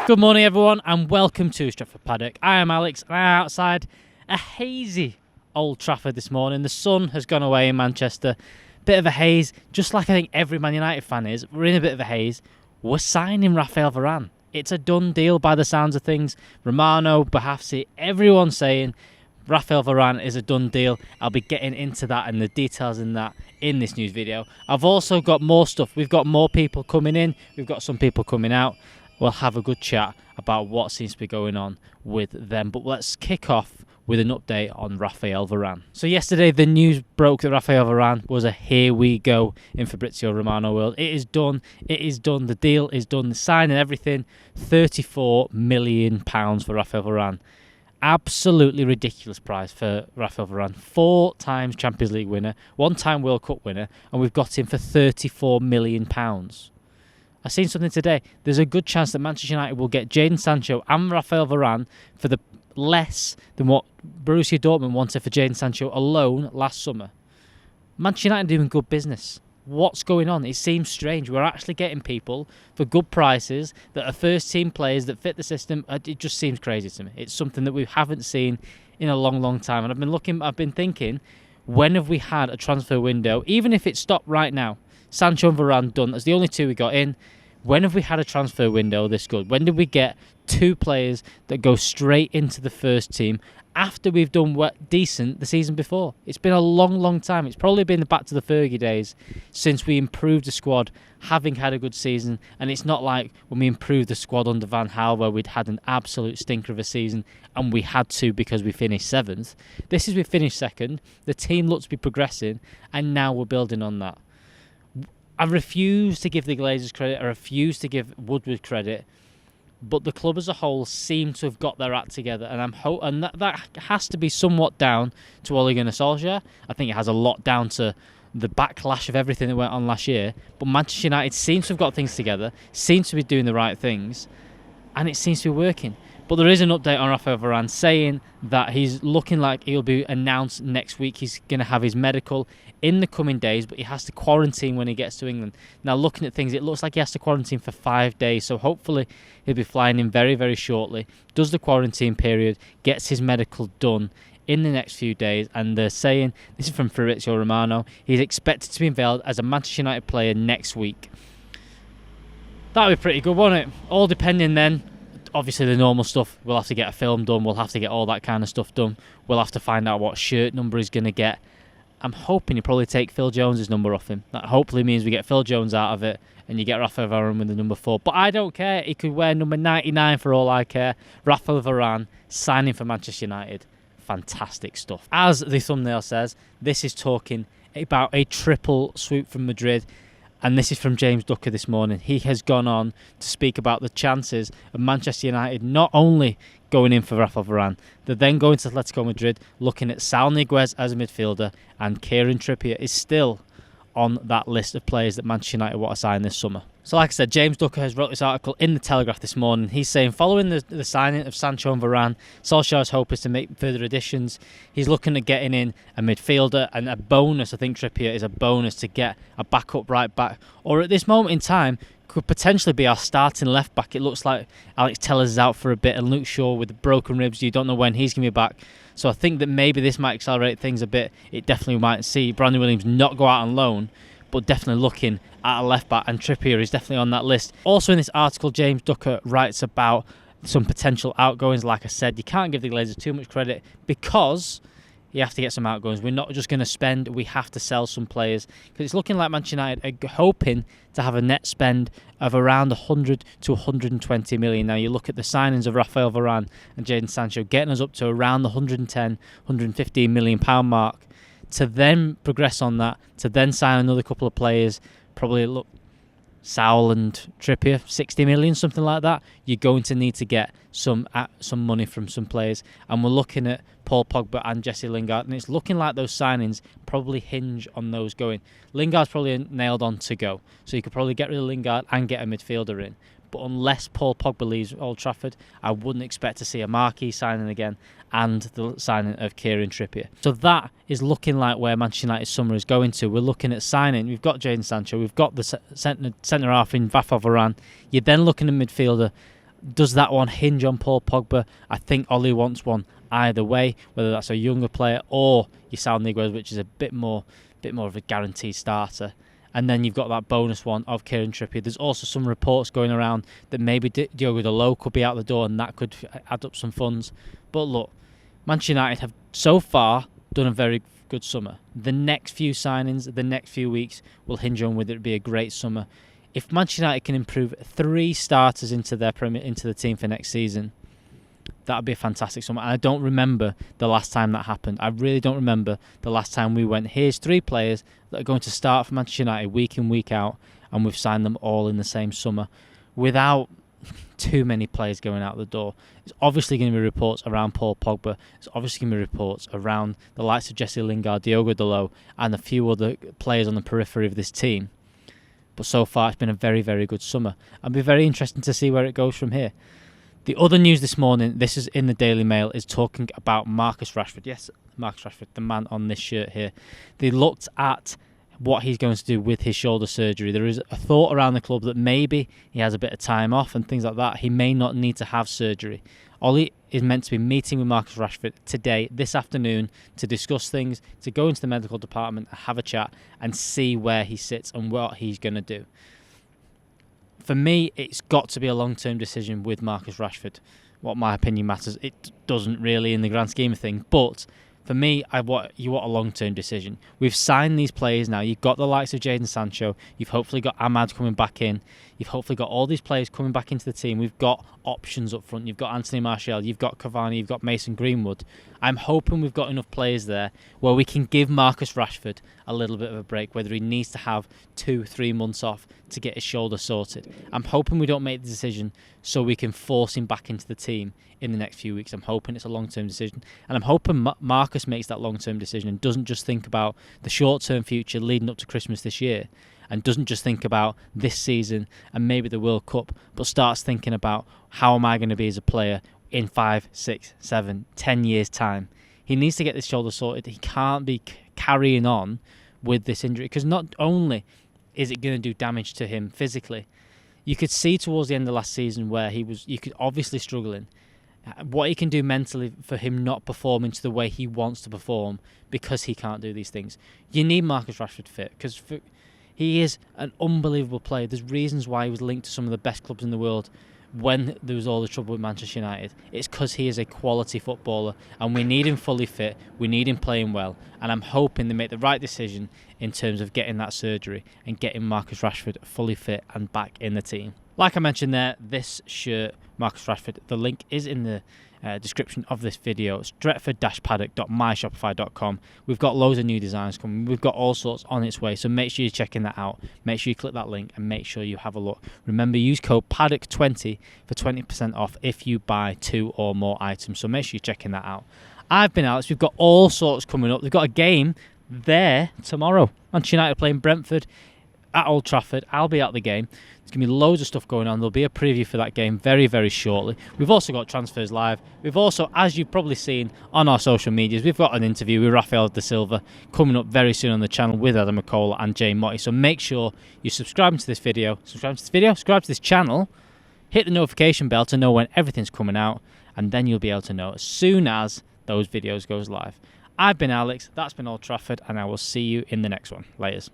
Good morning, everyone, and welcome to Stretford Paddock. I am Alex, and I'm outside a hazy Old Trafford this morning. The sun has gone away in Manchester. Bit of a haze, just like I think every Man United fan is. We're in a bit of a haze. We're signing Raphael Varane. It's a done deal by the sounds of things. Romano, Bahafsi, everyone's saying Raphael Varane is a done deal. I'll be getting into that and the details in that in this news video. I've also got more stuff. We've got more people coming in. We've got some people coming out. We'll have a good chat about what seems to be going on with them. But let's kick off with an update on Raphael Varane. So yesterday the news broke that Raphael Varane was a here we go in Fabrizio Romano world. It is done. It is done. The deal is done. The sign and everything. £34 million for Raphael Varane. Absolutely ridiculous price for Raphael Varane. 4 times Champions League winner, 1-time World Cup winner, and we've got him for £34 million. I've seen something today. There's a good chance that Manchester United will get Jadon Sancho and Raphael Varane for the less than what Borussia Dortmund wanted for Jadon Sancho alone last summer. Manchester United are doing good business. What's going on? It seems strange. We're actually getting people for good prices that are first-team players that fit the system. It just seems crazy to me. It's something that we haven't seen in a long, long time. And I've been thinking, when have we had a transfer window, even if it stopped right now? Sancho and Varane done. That's the only 2 we got in. When have we had a transfer window this good? When did we get 2 players that go straight into the first team after we've done decent the season before? It's been a long, long time. It's probably been back to the Fergie days since we improved the squad, having had a good season. And it's not like when we improved the squad under Van Gaal where we'd had an absolute stinker of a season and we had to because we finished 7th. This is we finished 2nd. The team looks to be progressing and now we're building on that. I refuse to give the Glazers credit. I refuse to give Woodward credit. But the club as a whole seem to have got their act together. And that has to be somewhat down to Ole Gunnar Solskjaer. I think it has a lot down to the backlash of everything that went on last year. But Manchester United seems to have got things together, seems to be doing the right things, and it seems to be working. But there is an update on Raphael Varane saying that he's looking like he'll be announced next week. He's going to have his medical in the coming days, but he has to quarantine when he gets to England. Now, looking at things, it looks like he has to quarantine for 5 days, so hopefully he'll be flying in very, very shortly, does the quarantine period, gets his medical done in the next few days, and they're saying, this is from Fabrizio Romano, he's expected to be unveiled as a Manchester United player next week. That would be pretty good, wouldn't it? All depending then, obviously the normal stuff, we'll have to get a film done, we'll have to get all that kind of stuff done, we'll have to find out what shirt number he's going to get. I'm hoping you probably take Phil Jones' number off him. That hopefully means we get Phil Jones out of it and you get Raphael Varane with the number 4. But I don't care. He could wear number 99 for all I care. Raphael Varane signing for Manchester United. Fantastic stuff. As the thumbnail says, this is talking about a triple swoop from Madrid. And this is from James Ducker this morning. He has gone on to speak about the chances of Manchester United not only going in for Raphael Varane, they're then going to Atletico Madrid, looking at Sal Niguez as a midfielder, and Kieran Trippier is still on that list of players that Manchester United want to sign this summer. So like I said, James Ducker has wrote this article in the Telegraph this morning. He's saying, following the signing of Sancho and Varane, Solskjaer's hope is to make further additions. He's looking at getting in a midfielder and a bonus. I think Trippier is a bonus to get a backup right back, or at this moment in time could potentially be our starting left back. It looks like Alex Tellers is out for a bit, and Luke Shaw with the broken ribs, you don't know when he's going to be back. So I think that maybe this might accelerate things a bit. It definitely might see Brandon Williams not go out on loan, but definitely looking at a left back, and Trippier is definitely on that list. Also in this article, James Ducker writes about some potential outgoings. Like I said, you can't give the Glazers too much credit because you have to get some outgoings. We're not just going to spend, we have to sell some players, because it's looking like Manchester United are hoping to have a net spend of around 100 to 120 million. Now you look at the signings of Raphael Varane and Jadon Sancho getting us up to around the 110, 115 million pound mark. To then progress on that, to then sign another couple of players, probably look Saul and Trippier, 60 million, something like that. You're going to need to get some money from some players. And we're looking at Paul Pogba and Jesse Lingard, and it's looking like those signings probably hinge on those going. Lingard's probably nailed on to go, so you could probably get rid of Lingard and get a midfielder in. But unless Paul Pogba leaves Old Trafford, I wouldn't expect to see a marquee signing again and the signing of Kieran Trippier. So that is looking like where Manchester United's summer is going to. We're looking at signing. We've got Jadon Sancho. We've got the centre half in Raphael Varane. You're then looking at midfielder. Does that one hinge on Paul Pogba? I think Ollie wants one either way, whether that's a younger player or your Sal Niguez, which is a bit more of a guaranteed starter. And then you've got that bonus one of Kieran Trippier. There's also some reports going around that maybe Diogo Dalot could be out the door, and that could add up some funds. But look, Manchester United have so far done a very good summer. The next few signings, the next few weeks will hinge on whether it be a great summer. If Manchester United can improve 3 starters into the team for next season, that would be a fantastic summer. And I don't remember the last time that happened. I really don't remember the last time we went, here's 3 players that are going to start for Manchester United week in, week out, and we've signed them all in the same summer without too many players going out the door. It's obviously going to be reports around Paul Pogba. It's obviously going to be reports around the likes of Jesse Lingard, Diogo Dalot, and a few other players on the periphery of this team. But so far, it's been a very, very good summer. It'll be very interesting to see where it goes from here. The other news this morning, this is in the Daily Mail, is talking about Marcus Rashford. Yes, Marcus Rashford, the man on this shirt here. They looked at what he's going to do with his shoulder surgery. There is a thought around the club that maybe he has a bit of time off and things like that. He may not need to have surgery. Ollie is meant to be meeting with Marcus Rashford today, this afternoon, to discuss things, to go into the medical department, have a chat, and see where he sits and what he's going to do. For me, it's got to be a long-term decision with Marcus Rashford. What my opinion matters, it doesn't really in the grand scheme of things, but for me, you want a long-term decision. We've signed these players now. You've got the likes of Jadon Sancho. You've hopefully got Ahmad coming back in. You've hopefully got all these players coming back into the team. We've got options up front. You've got Anthony Martial. You've got Cavani. You've got Mason Greenwood. I'm hoping we've got enough players there where we can give Marcus Rashford a little bit of a break, whether he needs to have 2-3 months off to get his shoulder sorted. I'm hoping we don't make the decision so we can force him back into the team in the next few weeks. I'm hoping it's a long-term decision, and I'm hoping Marcus makes that long-term decision and doesn't just think about the short-term future leading up to Christmas this year, and doesn't just think about this season and maybe the World Cup, but starts thinking about how am I going to be as a player in 5, 6, 7, 10 years' time. He needs to get this shoulder sorted. He can't be carrying on with this injury, because not only is it going to do damage to him physically, you could see towards the end of last season where you could obviously struggling, what he can do mentally for him not performing to the way he wants to perform because he can't do these things. You need Marcus Rashford fit, because he is an unbelievable player. There's reasons why he was linked to some of the best clubs in the world when there was all the trouble with Manchester United. It's because he is a quality footballer, and we need him fully fit. We need him playing well, and I'm hoping they make the right decision in terms of getting that surgery and getting Marcus Rashford fully fit and back in the team. Like I mentioned there, this shirt, Marcus Rashford, the link is in the description of this video. Stretford-paddock.myshopify.com. We've got loads of new designs coming. We've got all sorts on its way, so make sure you're checking that out. Make sure you click that link and make sure you have a look. Remember, use code Paddock20 for 20% off if you buy 2 or more items, so make sure you're checking that out. I've been Alex. We've got all sorts coming up. We've got a game there tomorrow. Manchester United playing Brentford at Old Trafford. I'll be at the game. There's going to be loads of stuff going on. There'll be a preview for that game very, very shortly. We've also got Transfers Live. We've also, as you've probably seen on our social medias, we've got an interview with Rafael da Silva coming up very soon on the channel with Adam McCall and Jay Motti. So make sure you subscribe to this video, subscribe to this channel, hit the notification bell to know when everything's coming out, and then you'll be able to know as soon as those videos goes live. I've been Alex, that's been Old Trafford, and I will see you in the next one. Laters.